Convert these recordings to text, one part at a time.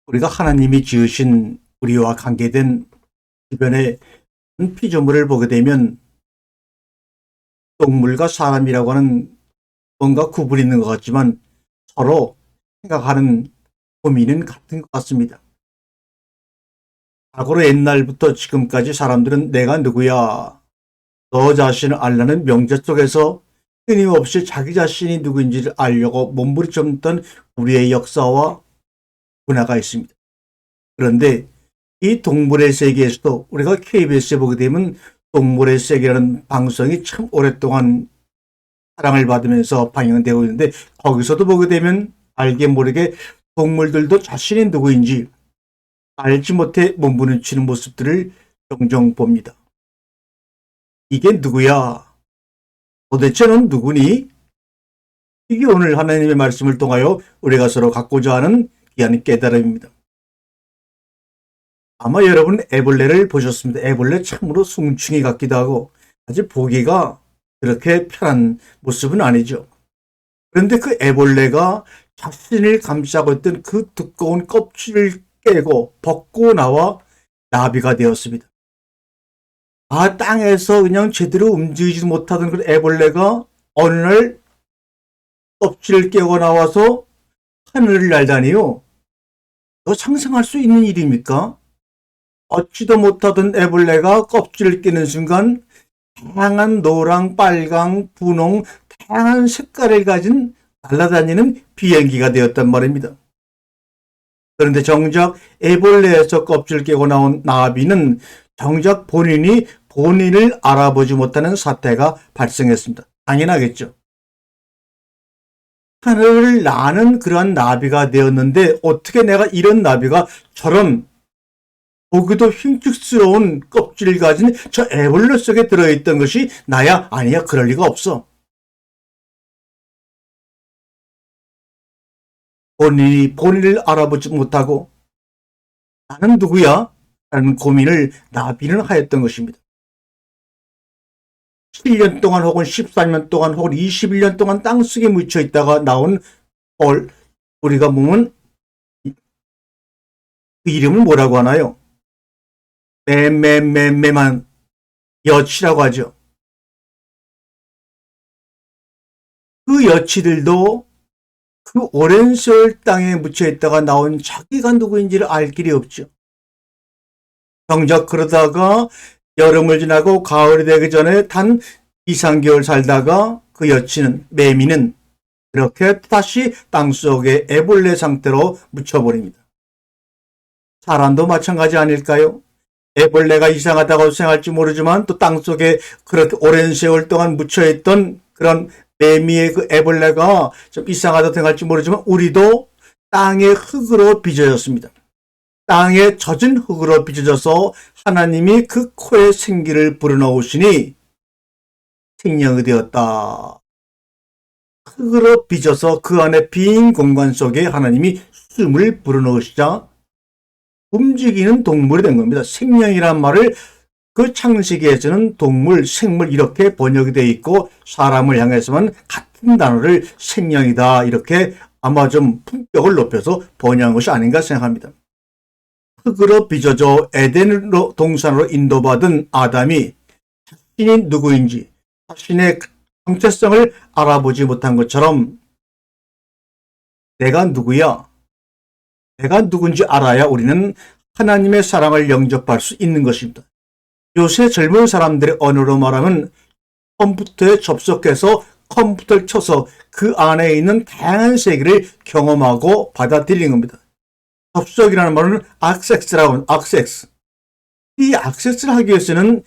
우리가 하나님이 지으신 우리와 관계된 주변의 피조물을 보게 되면 동물과 사람이라고 하는 뭔가 구분이 있는 것 같지만 서로 생각하는 고민은 같은 것 같습니다. 과거로 옛날부터 지금까지 사람들은 내가 누구야, 너 자신을 알라는 명제 속에서 끊임없이 자기 자신이 누구인지를 알려고 몸부림쳤던 우리의 역사와 문화가 있습니다. 그런데 이 동물의 세계에서도 우리가 KBS에 보게 되면 동물의 세계라는 방송이 참 오랫동안 사랑을 받으면서 방영되고 있는데, 거기서도 보게 되면 알게 모르게 동물들도 자신이 누구인지 알지 못해 몸부림치는 모습들을 종종 봅니다. 이게 누구야? 도대체 넌 누구니? 이게 오늘 하나님의 말씀을 통하여 우리가 서로 갖고자 하는 귀한 깨달음입니다. 아마 여러분 애벌레를 보셨습니다. 애벌레 참으로 숭충이 같기도 하고 아주 보기가 그렇게 편한 모습은 아니죠. 그런데 그 애벌레가 자신을 감싸고 있던 그 두꺼운 껍질을 깨고 벗고 나와 나비가 되었습니다. 땅에서 그냥 제대로 움직이지 못하던 그 애벌레가 어느 날 껍질을 깨고 나와서 하늘을 날다니요. 너 상상할 수 있는 일입니까? 얻지도 못하던 애벌레가 껍질을 깨는 순간 다양한 노랑, 빨강, 분홍, 다양한 색깔을 가진 날아다니는 비행기가 되었단 말입니다. 그런데 정작 애벌레에서 껍질을 깨고 나온 나비는 정작 본인이 본인을 알아보지 못하는 사태가 발생했습니다. 당연하겠죠. 하늘을 나는 그러한 나비가 되었는데 어떻게 내가 이런 나비가 저런 보기도 흉측스러운 껍질을 가진 저 애벌레 속에 들어있던 것이 나야? 아니야, 그럴 리가 없어. 본인을 알아보지 못하고 나는 누구야? 라는 고민을 나비는 하였던 것입니다. 7년 동안 혹은 14년 동안 혹은 21년 동안 땅속에 묻혀 있다가 나온 우리가 보면 그 이름을 뭐라고 하나요? 매만 여치라고 하죠. 그 여치들도 그 오랜 세월 땅에 묻혀 있다가 나온 자기가 누구인지를 알 길이 없죠. 정작 그러다가 여름을 지나고 가을이 되기 전에 단 2, 3개월 살다가 그 여치는, 매미는 그렇게 다시 땅속에 애벌레 상태로 묻혀버립니다. 사람도 마찬가지 아닐까요? 애벌레가 이상하다고 생각할지 모르지만 또 땅속에 그렇게 오랜 세월 동안 묻혀있던 그런 매미의 그 애벌레가 좀 이상하다고 생각할지 모르지만 우리도 땅의 흙으로 빚어졌습니다. 땅에 젖은 흙으로 빚어져서 하나님이 그 코에 생기를 불어넣으시니 생명이 되었다. 흙으로 빚어서 그 안에 빈 공간 속에 하나님이 숨을 불어넣으시자 움직이는 동물이 된 겁니다. 생명이란 말을 그 창세기에서는 동물, 생물 이렇게 번역이 되어 있고 사람을 향해서만 같은 단어를 생명이다 이렇게 아마 좀 품격을 높여서 번역한 것이 아닌가 생각합니다. 흙으로 빚어져 에덴으로 동산으로 인도받은 아담이 자신이 누구인지 자신의 정체성을 알아보지 못한 것처럼 내가 누구야? 내가 누군지 알아야 우리는 하나님의 사랑을 영접할 수 있는 것입니다. 요새 젊은 사람들의 언어로 말하면 컴퓨터에 접속해서 컴퓨터를 쳐서 그 안에 있는 다양한 세계를 경험하고 받아들이는 겁니다. 접속이라는 말은 액세스라고 액세스. 이 액세스를 하기 위해서는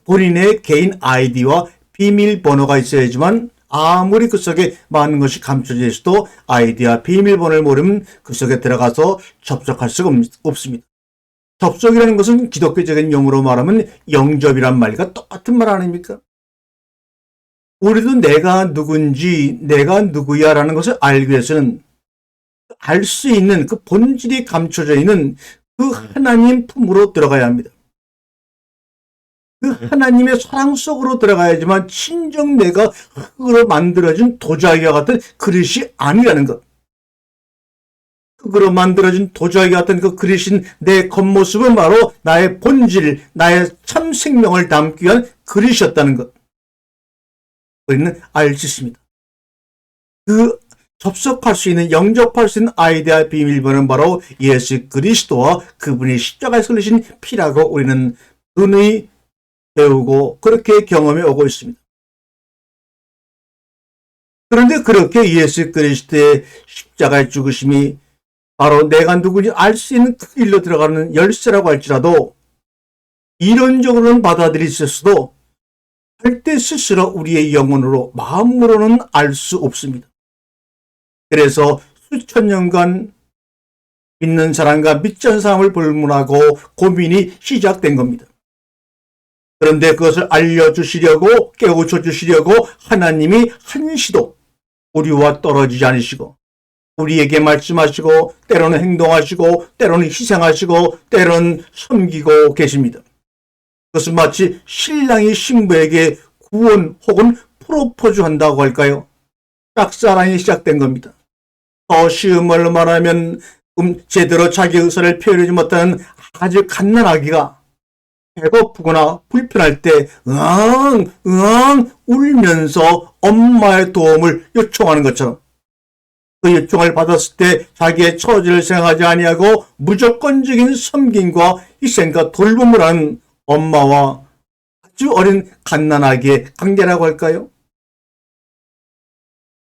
본인의 개인 아이디와 비밀번호가 있어야지만 아무리 그 속에 많은 것이 감춰져 있어도 아이디와 비밀번호를 모르면 그 속에 들어가서 접속할 수가 없습니다. 접속이라는 것은 기독교적인 용어로 말하면 영접이란 말과 똑같은 말 아닙니까? 우리도 내가 누군지 내가 누구야라는 것을 알기 위해서는 알 수 있는 그 본질이 감춰져 있는 그 하나님 품으로 들어가야 합니다. 그 하나님의 사랑 속으로 들어가야지만 친정 내가 흙으로 만들어진 도자기와 같은 그릇이 아니라는 것. 흙으로 만들어진 도자기 같은 그 그리신 내 겉모습은 바로 나의 본질, 나의 참 생명을 담기 위한 그릇이었다는 것. 우리는 알 수 있습니다. 그 접속할 수 있는, 영접할 수 있는 아이디어 비밀번호는 바로 예수 그리스도와 그분이 십자가에서 흘리신 피라고 우리는 은의 배우고 그렇게 경험해 오고 있습니다. 그런데 그렇게 예수 그리스도의 십자가의 죽으심이 바로 내가 누구인지 알 수 있는 그 길로 들어가는 열쇠라고 할지라도 이론적으로는 받아들일 수 있어도 절대 스스로 우리의 영혼으로, 마음으로는 알 수 없습니다. 그래서 수천 년간 믿는 사람과 믿지 않는 사람을 불문하고 고민이 시작된 겁니다. 그런데 그것을 알려주시려고, 깨우쳐 주시려고 하나님이 한시도 우리와 떨어지지 않으시고 우리에게 말씀하시고 때로는 행동하시고 때로는 희생하시고 때로는 섬기고 계십니다. 그것은 마치 신랑이 신부에게 구원 혹은 프로포즈 한다고 할까요? 짝사랑이 시작된 겁니다. 더 쉬운 말로 말하면 제대로 자기 의사를 표현하지 못하는 아주 갓난아기가 배고프거나 불편할 때 응앙 울면서 엄마의 도움을 요청하는 것처럼 그 요청을 받았을 때 자기의 처지를 생각하지 아니하고 무조건적인 섬김과 희생과 돌봄을 하는 엄마와 아주 어린 갓난아기의 관계라고 할까요?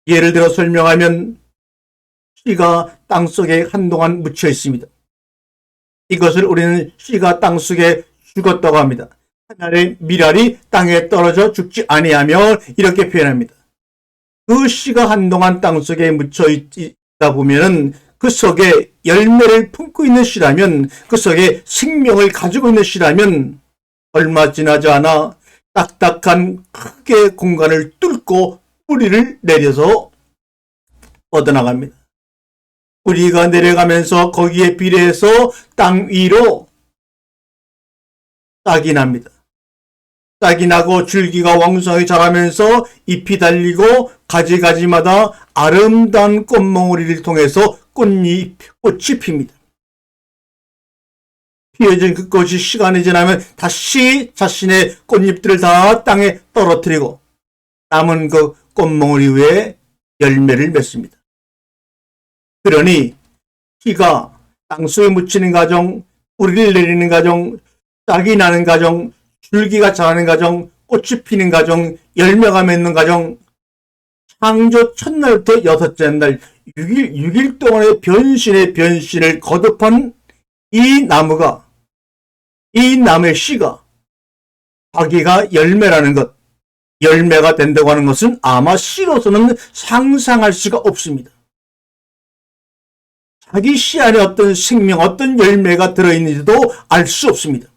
예를 들어 설명하면 씨가 땅속에 한동안 묻혀 있습니다. 이것을 우리는 씨가 땅속에 죽었다고 합니다. 하늘의 미랄이 땅에 떨어져 죽지 아니하며 이렇게 표현합니다. 그 씨가 한동안 땅속에 묻혀 있다 보면은 그 속에 열매를 품고 있는 씨라면, 그 속에 생명을 가지고 있는 씨라면 얼마 지나지 않아 딱딱한 크게 공간을 뚫고 뿌리를 내려서 뻗어나갑니다. 뿌리가 내려가면서 거기에 비례해서 땅 위로 싹이 납니다. 싹이 나고 줄기가 왕성하게 자라면서 잎이 달리고 가지가지마다 아름다운 꽃몽우리를 통해서 꽃이 핍니다. 피어진 그 꽃이 시간이 지나면 다시 자신의 꽃잎들을 다 땅에 떨어뜨리고 남은 그 꽃몽우리 위에 열매를 맺습니다. 그러니 씨가 땅속에 묻히는 과정, 뿌리를 내리는 과정, 싹이 나는 과정, 줄기가 자라는 과정, 꽃이 피는 과정, 열매가 맺는 과정, 창조 첫날부터 6째 날 6일 동안의 변신을 거듭한 이 나무의 씨가 자기가 열매라는 것, 열매가 된다고 하는 것은 아마 씨로서는 상상할 수가 없습니다. 자기 씨 안에 어떤 생명, 어떤 열매가 들어있는지도 알 수 없습니다.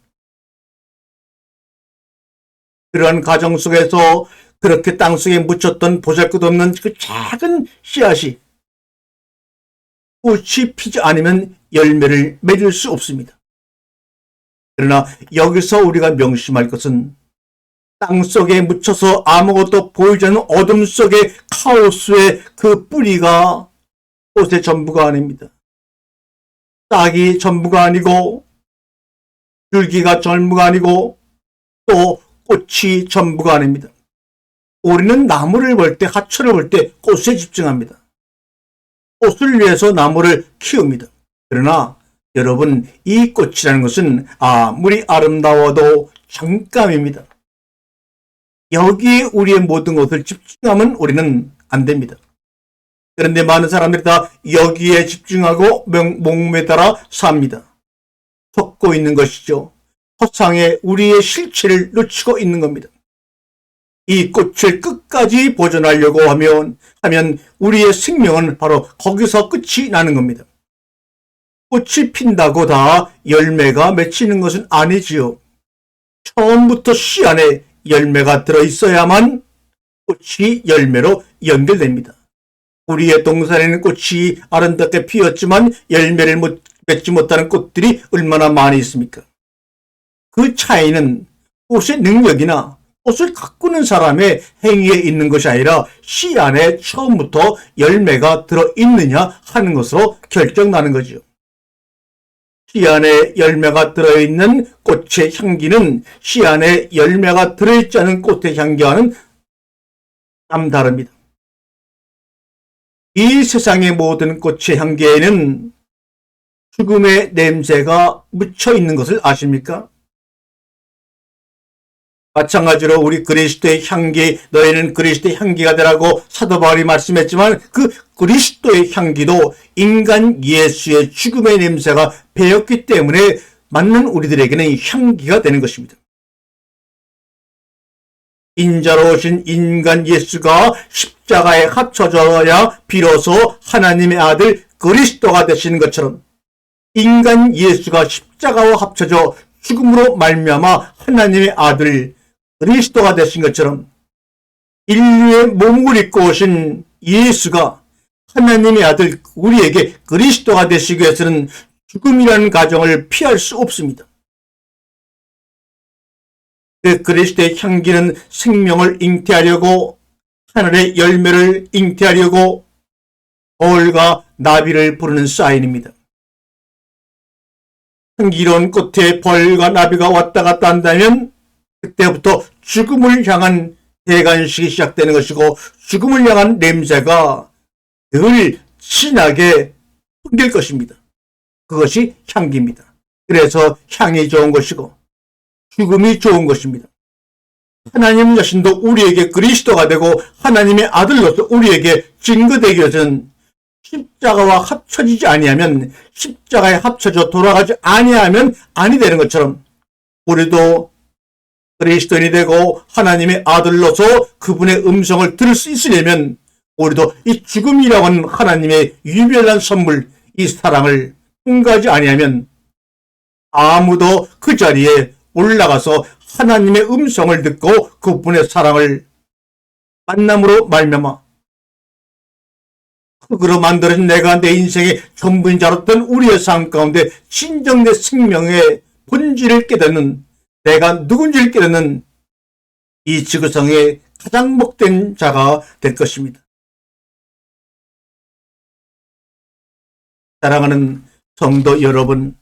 그러한 과정 속에서 그렇게 땅속에 묻혔던 보잘것없는 그 작은 씨앗이 꽃이 피지 않으면 열매를 맺을 수 없습니다. 그러나 여기서 우리가 명심할 것은 땅속에 묻혀서 아무것도 보이지 않는 어둠 속의 카오스의 그 뿌리가 꽃의 전부가 아닙니다. 싹이 전부가 아니고 줄기가 전부가 아니고 또 꽃이 전부가 아닙니다. 우리는 나무를 볼 때, 하초를 볼 때 꽃에 집중합니다. 꽃을 위해서 나무를 키웁니다. 그러나 여러분, 이 꽃이라는 것은 아무리 아름다워도 잠깐입니다. 여기에 우리의 모든 것을 집중하면 우리는 안 됩니다. 그런데 많은 사람들이 다 여기에 집중하고 목매달아 삽니다. 속고 있는 것이죠. 허상에 우리의 실체를 놓치고 있는 겁니다. 이 꽃을 끝까지 보존하려고 하면 우리의 생명은 바로 거기서 끝이 나는 겁니다. 꽃이 핀다고 다 열매가 맺히는 것은 아니지요. 처음부터 씨 안에 열매가 들어있어야만 꽃이 열매로 연결됩니다. 우리의 동산에는 꽃이 아름답게 피었지만 열매를 맺지 못하는 꽃들이 얼마나 많이 있습니까? 그 차이는 꽃의 능력이나 꽃을 가꾸는 사람의 행위에 있는 것이 아니라 씨 안에 처음부터 열매가 들어있느냐 하는 것으로 결정나는 거죠. 씨 안에 열매가 들어있는 꽃의 향기는 씨 안에 열매가 들어있지 않은 꽃의 향기와는 남다릅니다. 이 세상의 모든 꽃의 향기에는 죽음의 냄새가 묻혀 있는 것을 아십니까? 마찬가지로 우리 그리스도의 향기, 너희는 그리스도의 향기가 되라고 사도 바울이 말씀했지만 그 그리스도의 향기도 인간 예수의 죽음의 냄새가 배었기 때문에 맞는 우리들에게는 향기가 되는 것입니다. 인자로 오신 인간 예수가 십자가에 합쳐져야 비로소 하나님의 아들 그리스도가 되시는 것처럼 인간 예수가 십자가와 합쳐져 죽음으로 말미암아 하나님의 아들 그리스도가 되신 것처럼 인류의 몸을 입고 오신 예수가 하나님의 아들 우리에게 그리스도가 되시기 위해서는 죽음이라는 과정을 피할 수 없습니다. 그 그리스도의 향기는 생명을 잉태하려고 하늘의 열매를 잉태하려고 벌과 나비를 부르는 사인입니다. 향기로운 꽃에 벌과 나비가 왔다 갔다 한다면 그때부터 죽음을 향한 대관식이 시작되는 것이고 죽음을 향한 냄새가 늘 진하게 풍길 것입니다. 그것이 향기입니다. 그래서 향이 좋은 것이고 죽음이 좋은 것입니다. 하나님 자신도 우리에게 그리스도가 되고 하나님의 아들로서 우리에게 증거되기 위해서는 십자가와 합쳐지지 아니하면 십자가에 합쳐져 돌아가지 아니하면 아니 되는 것처럼 우리도 그리스도인이 되고 하나님의 아들로서 그분의 음성을 들을 수 있으려면 우리도 이 죽음이라고 하는 하나님의 유별난 선물, 이 사랑을 통과하지 아니하면 아무도 그 자리에 올라가서 하나님의 음성을 듣고 그분의 사랑을 만남으로 말미암아 흙으로 만들어진 내가 내 인생의 전부인 줄 알았던 우리의 삶 가운데 진정 내 생명의 본질을 깨닫는 내가 누군지를 깨닫는 이 지구상의 가장 복된 자가 될 것입니다. 사랑하는 성도 여러분,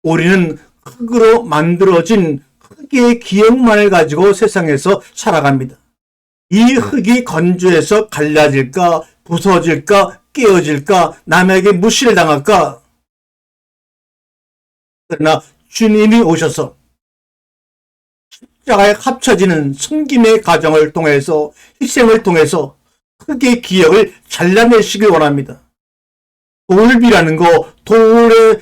우리는 흙으로 만들어진 흙의 기억만을 가지고 세상에서 살아갑니다. 이 흙이 건조해서 갈라질까, 부서질까, 깨어질까, 남에게 무시를 당할까? 그러나 주님이 오셔서 십자가에 합쳐지는 섬김의 과정을 통해서 희생을 통해서 흙의 기억을 잘라내시길 원합니다. 돌비라는 거, 돌에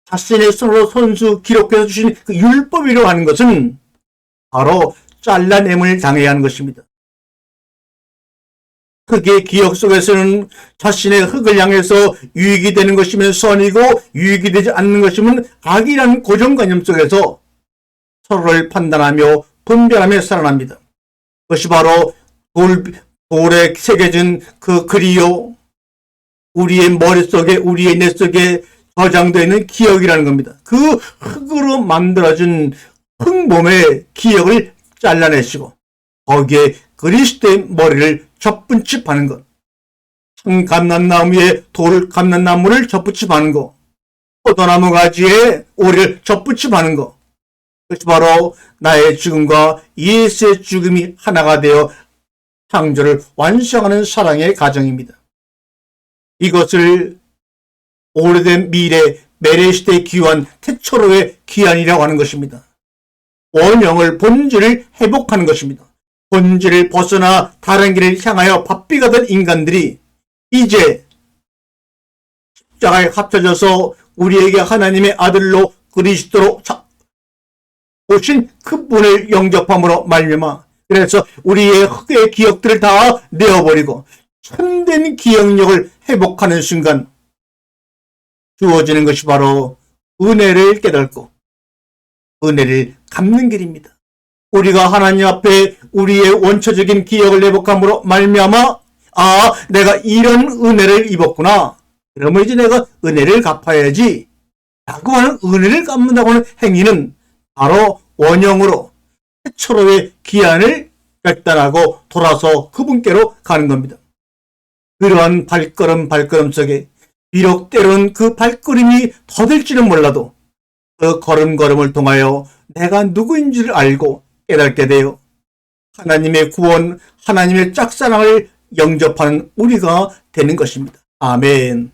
자신의 손으로 손수 기록해서 주신 그 율법이라고 하는 것은 바로 잘라냄을 당해야 하는 것입니다. 흙의 기억 속에서는 자신의 흙을 향해서 유익이 되는 것이면 선이고 유익이 되지 않는 것이면 악이라는 고정관념 속에서 서로를 판단하며 분별하며 살아납니다. 그것이 바로 돌에 새겨진 그 글이요, 우리의 머릿속에, 우리의 뇌 속에 저장되어 있는 기억이라는 겁니다. 그 흙으로 만들어진 흙몸의 기억을 잘라내시고 거기에 그리스도의 머리를 접붙임하는 것, 감람나무에 감람나무를 접붙임하는 것, 포도나무 가지에 오리를 접붙임하는 것, 그것이 바로 나의 죽음과 예수의 죽음이 하나가 되어 창조를 완성하는 사랑의 과정입니다. 이것을 오래된 미래 메레시대의 기환, 태초로의 기환이라고 하는 것입니다. 원형을, 본질을 회복하는 것입니다. 본질을 벗어나 다른 길을 향하여 바삐가 된 인간들이 이제 십자가에 합쳐져서 우리에게 하나님의 아들로 그리스도로 오신 그분을 영접함으로 말미암아 그래서 우리의 흙의 기억들을 다 내어버리고 참된 기억력을 회복하는 순간 주어지는 것이 바로 은혜를 깨닫고 은혜를 갚는 길입니다. 우리가 하나님 앞에 우리의 원초적인 기억을 회복함으로 말미암아 내가 이런 은혜를 입었구나. 그러면 이제 내가 은혜를 갚아야지 라고 하는 은혜를 갚는다고 하는 행위는 바로 원형으로 최초로의 기한을 결단하고 돌아서 그분께로 가는 겁니다. 그러한 발걸음 속에 비록 때론 그 발걸음이 더딜지는 몰라도 그 걸음걸음을 통하여 내가 누구인지를 알고 깨닫게 되어 하나님의 구원, 하나님의 짝사랑을 영접하는 우리가 되는 것입니다. 아멘.